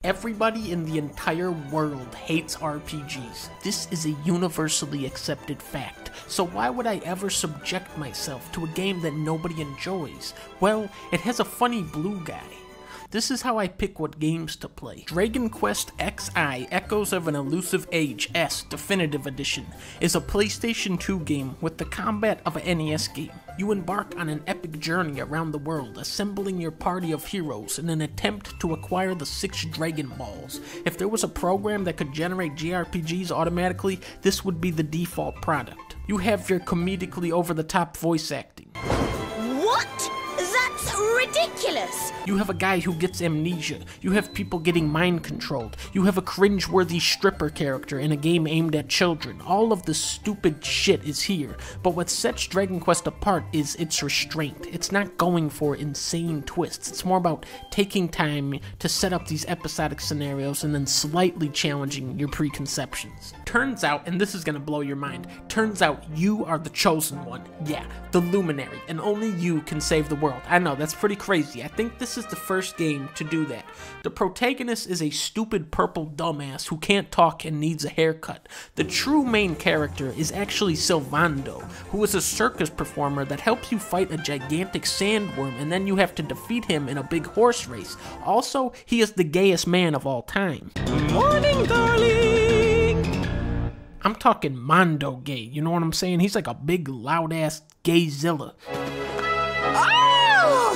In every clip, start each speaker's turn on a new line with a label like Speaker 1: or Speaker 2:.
Speaker 1: Everybody in the entire world hates RPGs. This is a universally accepted fact. So why would I ever subject myself to a game that nobody enjoys? Well, it has a funny blue guy. This is how I pick what games to play. Dragon Quest Xi Echoes of an Elusive Age S Definitive Edition is a PlayStation 2 game with the combat of an NES game. You embark on an epic journey around the world, assembling your party of heroes in an attempt to acquire the 6 Dragon Balls. If there was a program that could generate JRPGs automatically, this would be the default product. You have your comedically over-the-top voice acting.
Speaker 2: What? That's ridiculous!
Speaker 1: You have a guy who gets amnesia. You have people getting mind controlled. You have a cringe-worthy stripper character in a game aimed at children. All of this stupid shit is here. But what sets Dragon Quest apart is its restraint. It's not going for insane twists. It's more about taking time to set up these episodic scenarios and then slightly challenging your preconceptions. Turns out, and this is gonna blow your mind, turns out you are the chosen one. Yeah, the luminary, and only you can save the world. I know, that's pretty crazy. I think this is the first game to do that. The protagonist is a stupid purple dumbass who can't talk and needs a haircut. The true main character is actually Sylvando, who is a circus performer that helps you fight a gigantic sandworm and then you have to defeat him in a big horse race. Also, he is the gayest man of all time.
Speaker 2: Morning, darling!
Speaker 1: I'm talking Mondo gay, you know what I'm saying? He's like a big loud ass gayzilla.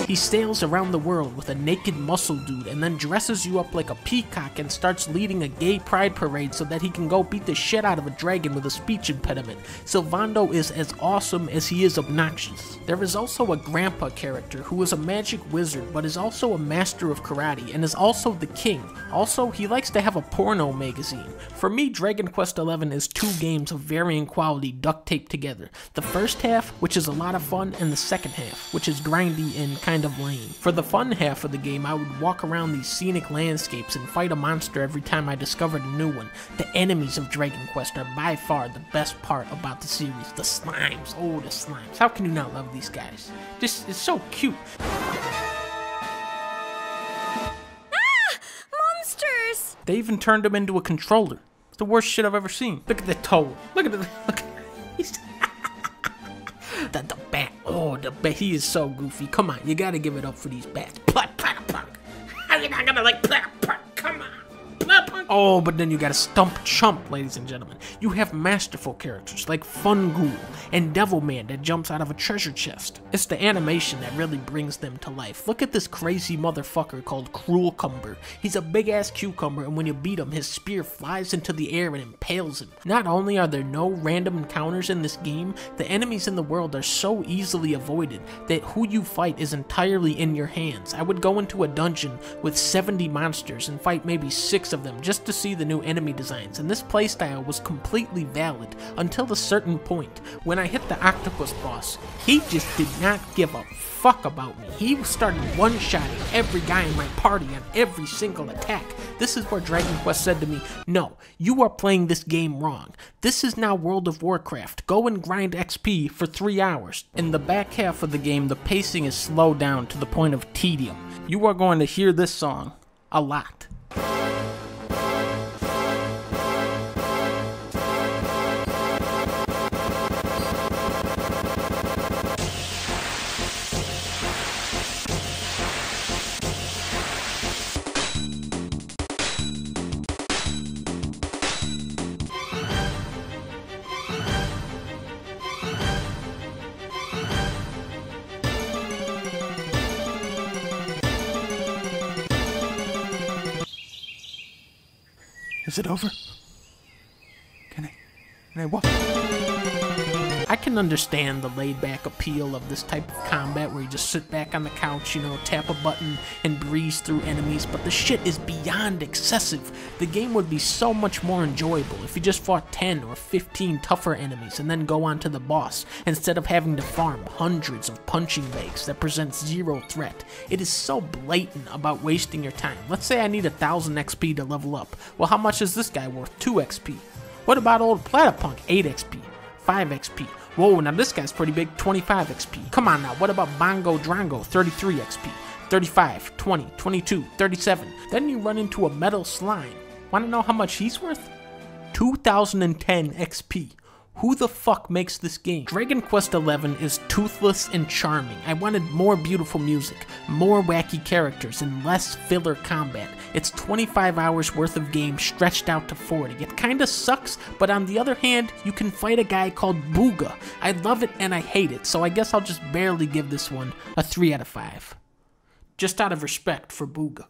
Speaker 1: He sails around the world with a naked muscle dude and then dresses you up like a peacock and starts leading a gay pride parade so that he can go beat the shit out of a dragon with a speech impediment. Sylvando is as awesome as he is obnoxious. There is also a grandpa character who is a magic wizard but is also a master of karate and is also the king. Also, he likes to have a porno magazine. For me, Dragon Quest XI is 2 games of varying quality duct taped together. The first half, which is a lot of fun, and the second half, which is grindy and kind of lame. For the fun half of the game, I would walk around these scenic landscapes and fight a monster every time I discovered a new one. The enemies of Dragon Quest are by far the best part about the series. The slimes, oh the slimes. How can you not love these guys? This is so cute.
Speaker 2: Monsters!
Speaker 1: They even turned him into a controller. It's the worst shit I've ever seen. Look at the toe. Look at the, look at the bat. Oh, the bat. He is so goofy. Come on, you gotta give it up for these bats. Plot, plot, plot. How you not gonna like plot, plot? Come on. Plot, plot. Oh, but then you gotta stump chump, ladies and gentlemen. You have masterful characters like Fun Ghoul and Devilman that jumps out of a treasure chest. It's the animation that really brings them to life. Look at this crazy motherfucker called Cruel Cumber. He's a big ass cucumber, and when you beat him, his spear flies into the air and impales him. Not only are there no random encounters in this game, the enemies in the world are so easily avoided that who you fight is entirely in your hands. I would go into a dungeon with 70 monsters and fight maybe 6 of them just to see the new enemy designs, and this playstyle was completely valid until a certain point. When I hit the octopus boss, he just did not give a fuck about me. He started one-shotting every guy in my party on every single attack. This is where Dragon Quest said to me, no, you are playing this game wrong. This is now World of Warcraft. Go and grind XP for 3 hours. In the back half of the game, the pacing is slowed down to the point of tedium. You are going to hear this song a lot. Is it over? Can I walk? I can understand the laid-back appeal of this type of combat where you just sit back on the couch, you know, tap a button and breeze through enemies, but the shit is beyond excessive. The game would be so much more enjoyable if you just fought 10 or 15 tougher enemies and then go on to the boss, instead of having to farm hundreds of punching bags that present 0 threat. It is so blatant about wasting your time. Let's say I need 1000 XP to level up. Well, how much is this guy worth? 2 XP. What about old Platypunk? 8 XP. 5 XP. Whoa, now this guy's pretty big, 25 XP. Come on now, what about Bongo Drongo, 33 XP? 35, 20, 22, 37. Then you run into a metal slime. Wanna know how much he's worth? 2010 XP. Who the fuck makes this game? Dragon Quest XI is toothless and charming. I wanted more beautiful music, more wacky characters, and less filler combat. It's 25 hours worth of game stretched out to 40. It kinda sucks, but on the other hand, you can fight a guy called Booga. I love it and I hate it, so I guess I'll just barely give this one a 3 out of 5. Just out of respect for Booga.